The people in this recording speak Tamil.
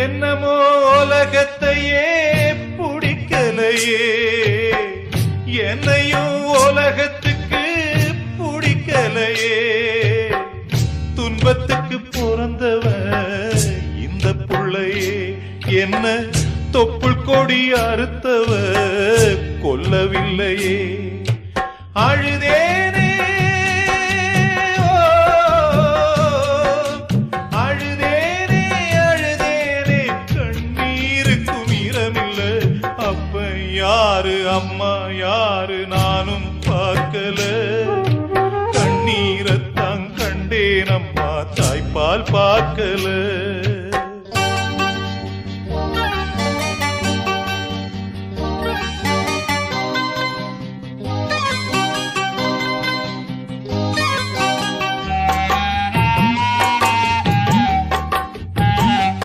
என்னமோ உலகத்தையே பிடிக்கலையே, என்னையும் உலகத்துக்கு பிடிக்கலையே. துன்பத்துக்கு பிறந்தவ இந்த புள்ளையே, என்ன தொப்புள் கொடி அறுத்தவ கொல்லவில்லையே. அழுதேனே அழுதேனே அழுதேனே, கண்ணீருக்கும் ஈரமில்லை. அப்ப யாரு அம்மா யாரு நானும் பார்க்கல, கண்ணீரத்தான் கண்டேனம்மா தாய்ப்பால் பார்க்கல.